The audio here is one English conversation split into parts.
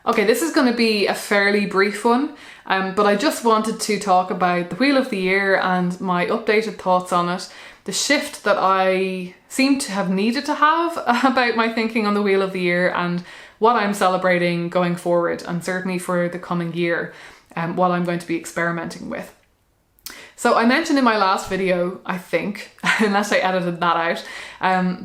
Okay, this is going to be a fairly brief one, but I just wanted to talk about the Wheel of the Year and my updated thoughts on it, the shift that I seem to have needed to have about my thinking on the Wheel of the Year, and what I'm celebrating going forward, and certainly for the coming year, what I'm going to be experimenting with. So I mentioned in my last video, I think, unless I edited that out,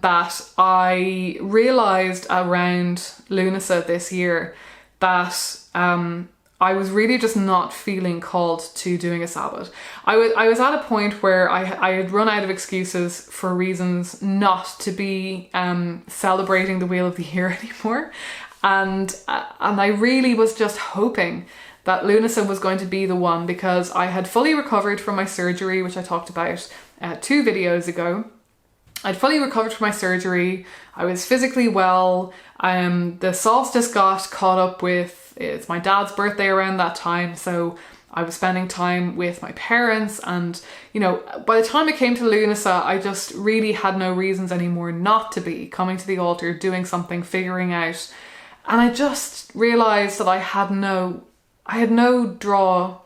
that I realised around Lunasa this year that I was really just not feeling called to doing a Sabbat. I was at a point where I had run out of excuses for reasons not to be celebrating the Wheel of the Year anymore, and I really was just hoping that Lunasa was going to be the one, because I had fully recovered from my surgery, which I talked about 2 videos ago. I'd fully recovered from my surgery. I was physically well. The solstice got caught up with, it's my dad's birthday around that time, so I was spending time with my parents, and you know, by the time it came to Lunasa, I just really had no reasons anymore not to be coming to the altar, doing something, figuring out. And I just realised that I had no draw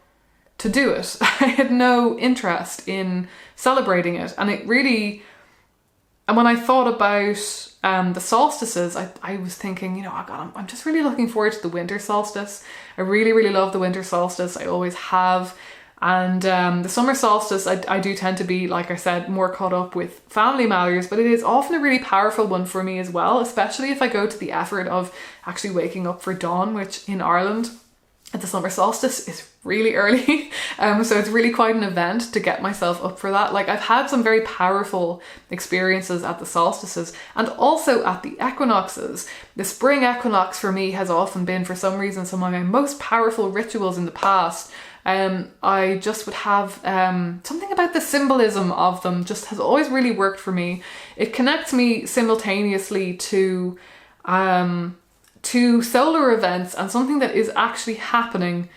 to do it. I had no interest in celebrating it. And it really, and when I thought about the solstices, I was thinking, you know, oh God, I'm just really looking forward to the winter solstice. I really, really love the winter solstice. I always have. And the summer solstice, I do tend to be, like I said, more caught up with family matters, but it is often a really powerful one for me as well, especially if I go to the effort of actually waking up for dawn, which in Ireland at the summer solstice is really early. So it's really quite an event to get myself up for that. Like, I've had some very powerful experiences at the solstices and also at the equinoxes. The spring equinox for me has often been, for some reason, some of my most powerful rituals in the past. I just would have something about the symbolism of them just has always really worked for me. It connects me simultaneously to solar events and something that is actually happening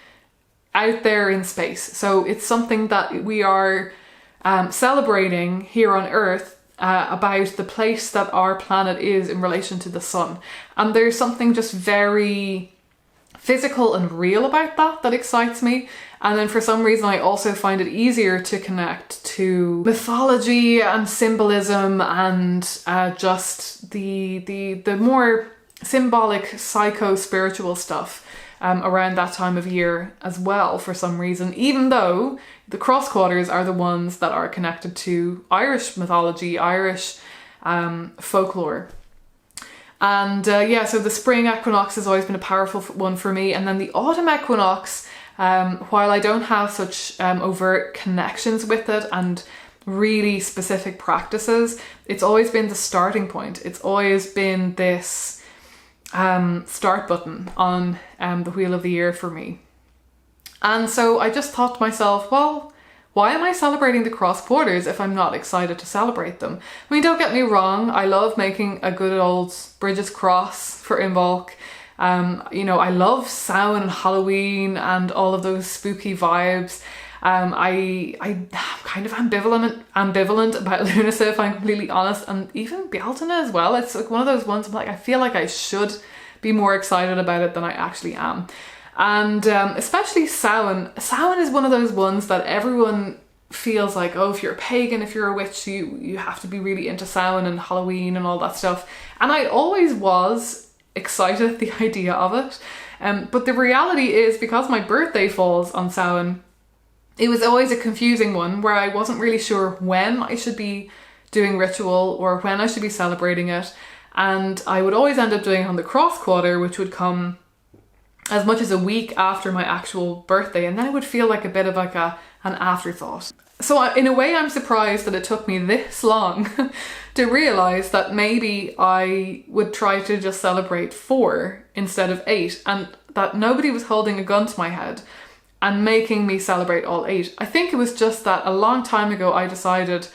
out there in space. So it's something that we are celebrating here on Earth about the place that our planet is in relation to the sun. And there's something just very physical and real about that excites me. And then for some reason I also find it easier to connect to mythology and symbolism and just the more symbolic psycho-spiritual stuff around that time of year as well, for some reason, even though the cross quarters are the ones that are connected to Irish mythology, Irish folklore. And so the spring equinox has always been a powerful one for me. And then the autumn equinox, while I don't have such overt connections with it and really specific practices, it's always been the starting point. It's always been this start button on the Wheel of the Year for me. And so I just thought to myself, well, why am I celebrating the cross quarters if I'm not excited to celebrate them? I mean, don't get me wrong, I love making a good old Bridget's cross for Imbolc. You know, I love Samhain and Halloween and all of those spooky vibes. I'm kind of ambivalent about Lunasa, if I'm completely honest, and even Bealtaine as well. It's like one of those ones I'm like, I feel like I should be more excited about it than I actually am. And especially Samhain. Samhain is one of those ones that everyone feels like, oh, if you're a pagan, if you're a witch, you have to be really into Samhain and Halloween and all that stuff. And I always was excited at the idea of it. But the reality is, because my birthday falls on Samhain, it was always a confusing one where I wasn't really sure when I should be doing ritual or when I should be celebrating it. And I would always end up doing it on the cross quarter, which would come as much as a week after my actual birthday. And then it would feel like a bit of like an afterthought. So in a way, I'm surprised that it took me this long to realise that maybe I would try to just celebrate 4 instead of 8, and that nobody was holding a gun to my head and making me celebrate all 8. I think it was just that a long time ago I decided,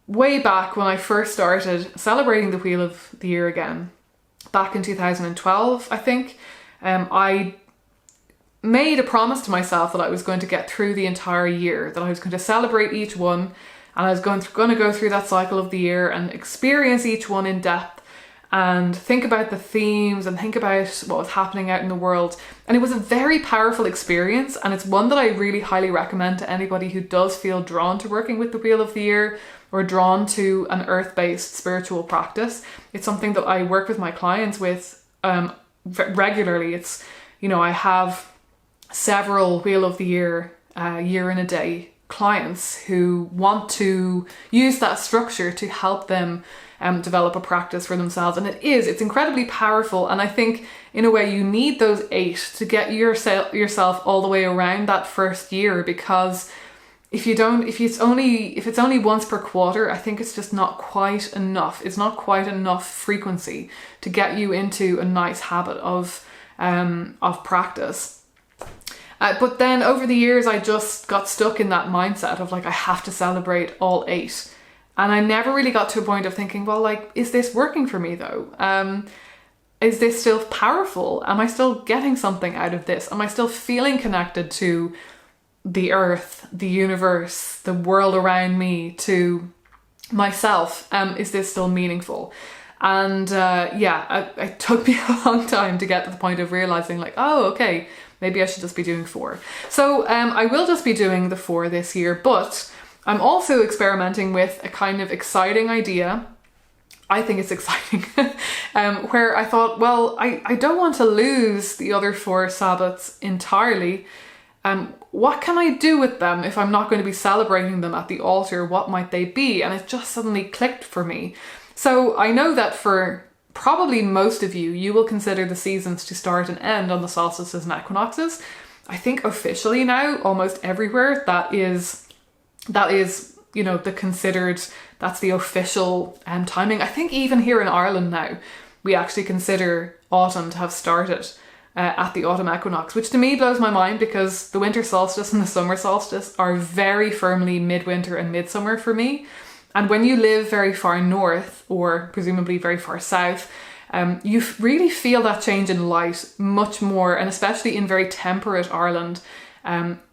way back when I first started celebrating the Wheel of the Year again, back in 2012, I think, I made a promise to myself that I was going to get through the entire year, that I was going to celebrate each one, and I was going to go through that cycle of the year and experience each one in depth. and think about the themes and think about what was happening out in the world. And it was a very powerful experience, and it's one that I really highly recommend to anybody who does feel drawn to working with the Wheel of the Year or drawn to an earth-based spiritual practice. It's something that I work with my clients with regularly. It's, I have several Wheel of the Year, year in a day clients who want to use that structure to help them develop a practice for themselves. And it's incredibly powerful. And I think in a way you need those 8 to get yourself all the way around that first year, because if it's only once per quarter, I think it's just not quite enough. It's not quite enough frequency to get you into a nice habit of practice. But then over the years, I just got stuck in that mindset of like, I have to celebrate all 8. And I never really got to a point of thinking, well, like, is this working for me though? Is this still powerful? Am I still getting something out of this? Am I still feeling connected to the earth, the universe, the world around me, to myself? Is this still meaningful? And it took me a long time to get to the point of realizing like, oh, okay, maybe I should just be doing 4. So I will just be doing the 4 this year, but I'm also experimenting with a kind of exciting idea. I think it's exciting, where I thought, well, I don't want to lose the other 4 Sabbats entirely. What can I do with them if I'm not going to be celebrating them at the altar? What might they be? And it just suddenly clicked for me. So I know that for probably most of you, you will consider the seasons to start and end on the solstices and equinoxes. I think officially now, almost everywhere, that is, that's the official timing. I think even here in Ireland now, we actually consider autumn to have started at the autumn equinox, which to me blows my mind, because the winter solstice and the summer solstice are very firmly midwinter and midsummer for me. And when you live very far north, or presumably very far south, you really feel that change in light much more, and especially in very temperate Ireland,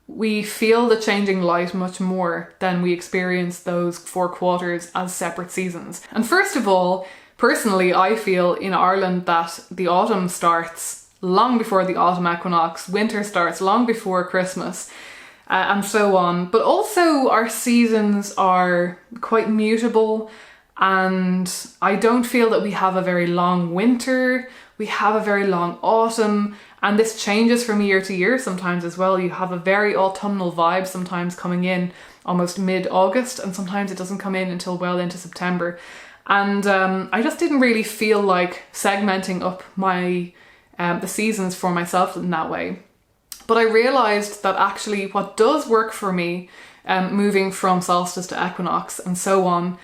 we feel the changing light much more than we experience those 4 quarters as separate seasons. And first of all, personally, I feel in Ireland that the autumn starts long before the autumn equinox, winter starts long before Christmas, and so on. But also our seasons are quite mutable, and I don't feel that we have a very long winter. We have a very long autumn, and this changes from year to year sometimes as well. You have a very autumnal vibe sometimes coming in almost mid-August, and sometimes it doesn't come in until well into September. And I just didn't really feel like segmenting up my the seasons for myself in that way. But I realised that actually what does work for me, moving from solstice to equinox and so on,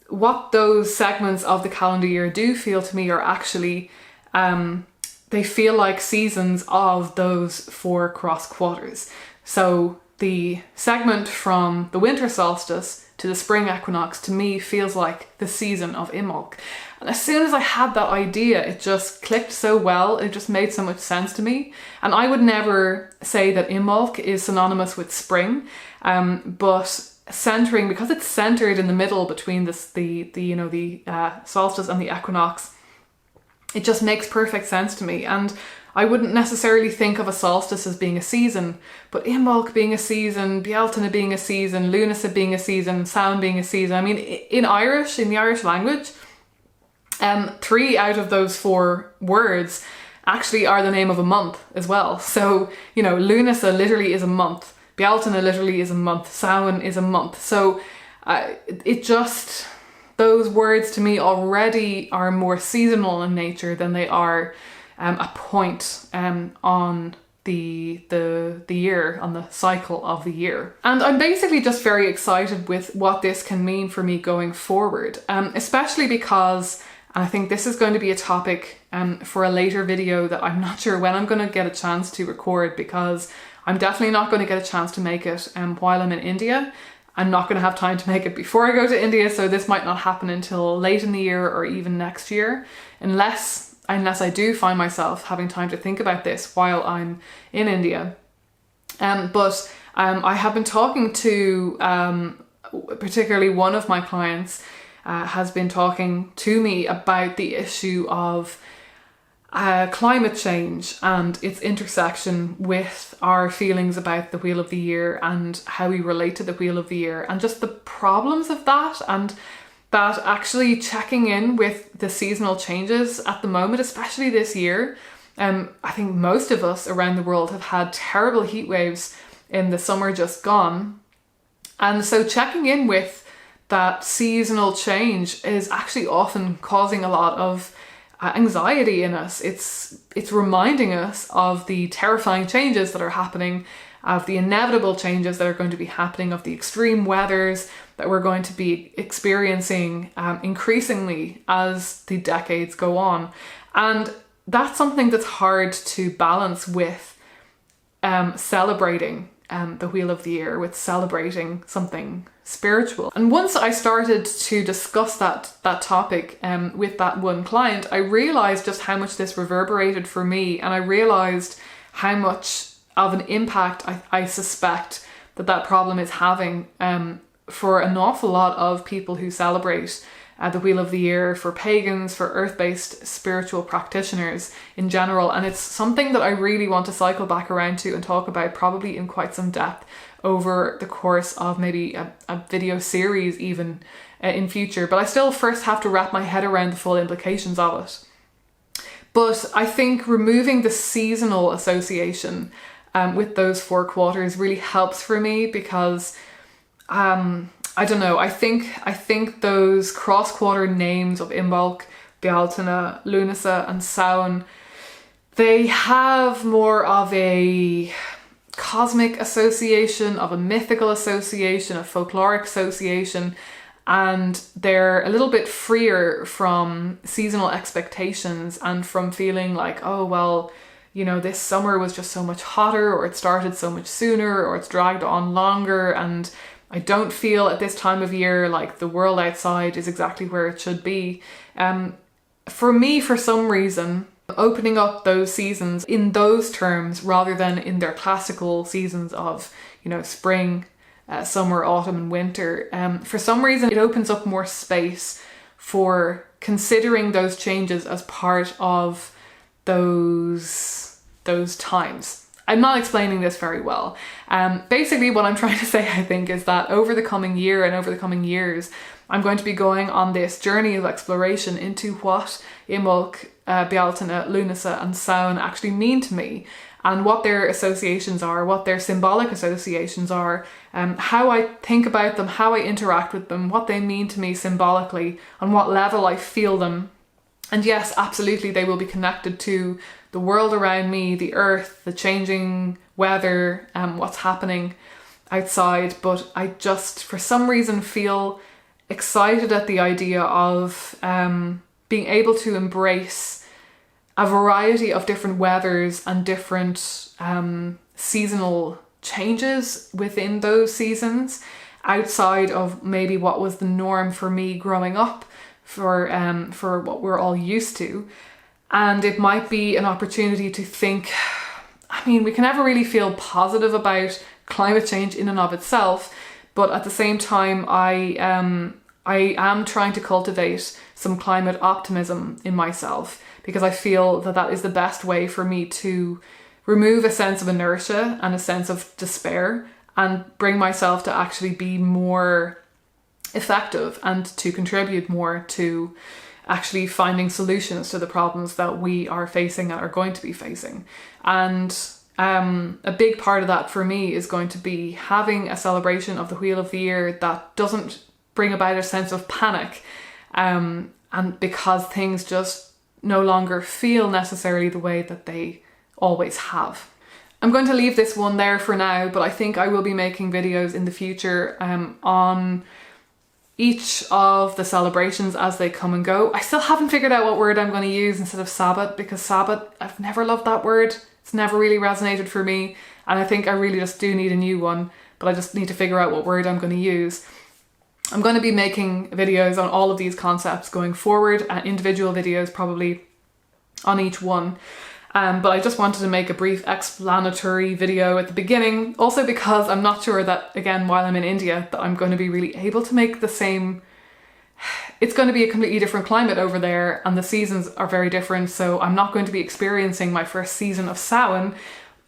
what those segments of the calendar year do feel to me are actually, they feel like seasons of those 4 cross quarters. So the segment from the winter solstice to the spring equinox to me feels like the season of Imbolc. And as soon as I had that idea, it just clicked so well. It just made so much sense to me. And I would never say that Imbolc is synonymous with spring, but centering, because it's centered in the middle between the solstice and the equinox, it just makes perfect sense to me. And I wouldn't necessarily think of a solstice as being a season, but Imbolc being a season, Bealtaine being a season, Lunasa being a season, Samhain being a season. I mean, in the Irish language, 3 out of those 4 words actually are the name of a month as well. So, Lunasa literally is a month, Bealtaine literally is a month, Samhain is a month. So those words to me already are more seasonal in nature than they are a point on the year, on the cycle of the year. And I'm basically just very excited with what this can mean for me going forward, especially because, and I think this is going to be a topic for a later video that I'm not sure when I'm going to get a chance to record, because I'm definitely not going to get a chance to make it while I'm in India. I'm not going to have time to make it before I go to India, so this might not happen until late in the year or even next year, unless I do find myself having time to think about this while I'm in India. But I have been talking to particularly one of my clients has been talking to me about the issue of climate change and its intersection with our feelings about the Wheel of the Year and how we relate to the Wheel of the Year, and just the problems of that, and that actually checking in with the seasonal changes at the moment, especially this year. I think most of us around the world have had terrible heat waves in the summer just gone. And so checking in with that seasonal change is actually often causing a lot of anxiety in us. It's reminding us of the terrifying changes that are happening, of the inevitable changes that are going to be happening, of the extreme weathers that we're going to be experiencing increasingly as the decades go on. And that's something that's hard to balance with celebrating the Wheel of the Year, with celebrating something spiritual. And once I started to discuss that topic with that one client, I realized just how much this reverberated for me, and I realized how much of an impact I suspect that problem is having for an awful lot of people who celebrate the Wheel of the Year, for pagans, for earth-based spiritual practitioners in general. And it's something that I really want to cycle back around to and talk about, probably in quite some depth, over the course of maybe a video series even in future. But I still first have to wrap my head around the full implications of it. But I think removing the seasonal association with those 4 quarters really helps for me, because I don't know, I think those cross-quarter names of Imbolc, Bealtaine, Lunasa and Samhain, they have more of a cosmic association, of a mythical association, a folkloric association, and they're a little bit freer from seasonal expectations and from feeling like, oh well, you know, this summer was just so much hotter, or it started so much sooner, or it's dragged on longer, and I don't feel at this time of year like the world outside is exactly where it should be. For me, for some reason, opening up those seasons in those terms rather than in their classical seasons of, you know, spring, summer, autumn and winter, for some reason it opens up more space for considering those changes as part of those times. I'm not explaining this very well. Basically what I'm trying to say, I think, is that over the coming year and over the coming years, I'm going to be going on this journey of exploration into what Imbolc, Bealtaine, Lunasa and Samhain actually mean to me, and what their associations are, what their symbolic associations are, how I think about them, how I interact with them, what they mean to me symbolically, on what level I feel them. And yes, absolutely, they will be connected to the world around me, the earth, the changing weather, what's happening outside. But I just, for some reason, feel excited at the idea of being able to embrace a variety of different weathers and different seasonal changes within those seasons, outside of maybe what was the norm for me growing up, for what we're all used to. And it might be an opportunity to think, I mean, we can never really feel positive about climate change in and of itself, but at the same time, I am trying to cultivate some climate optimism in myself, because I feel that that is the best way for me to remove a sense of inertia and a sense of despair, and bring myself to actually be more effective and to contribute more to actually finding solutions to the problems that we are facing and are going to be facing. And a big part of that for me is going to be having a celebration of the Wheel of the Year that doesn't bring about a sense of panic, and because things just no longer feel necessarily the way that they always have. I'm going to leave this one there for now, but I think I will be making videos in the future on each of the celebrations as they come and go. I still haven't figured out what word I'm going to use instead of Sabbat, because Sabbat, I've never loved that word. It's never really resonated for me, and I think I really just do need a new one, but I just need to figure out what word I'm going to use. I'm going to be making videos on all of these concepts going forward, individual videos probably on each one. But I just wanted to make a brief explanatory video at the beginning, also because I'm not sure that, again, while I'm in India, that I'm going to be really able to make the same it's going to be a completely different climate over there and the seasons are very different. So I'm not going to be experiencing my first season of Samhain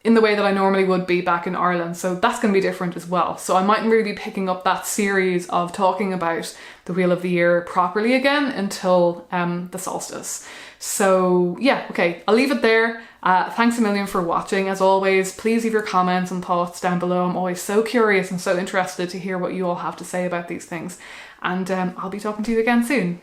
in the way that I normally would be back in Ireland. So that's going to be different as well. So I mightn't really be picking up that series of talking about the Wheel of the Year properly again until the solstice. So yeah, okay, I'll leave it there. Thanks a million for watching. As always, please leave your comments and thoughts down below. I'm always so curious and so interested to hear what you all have to say about these things. And I'll be talking to you again soon.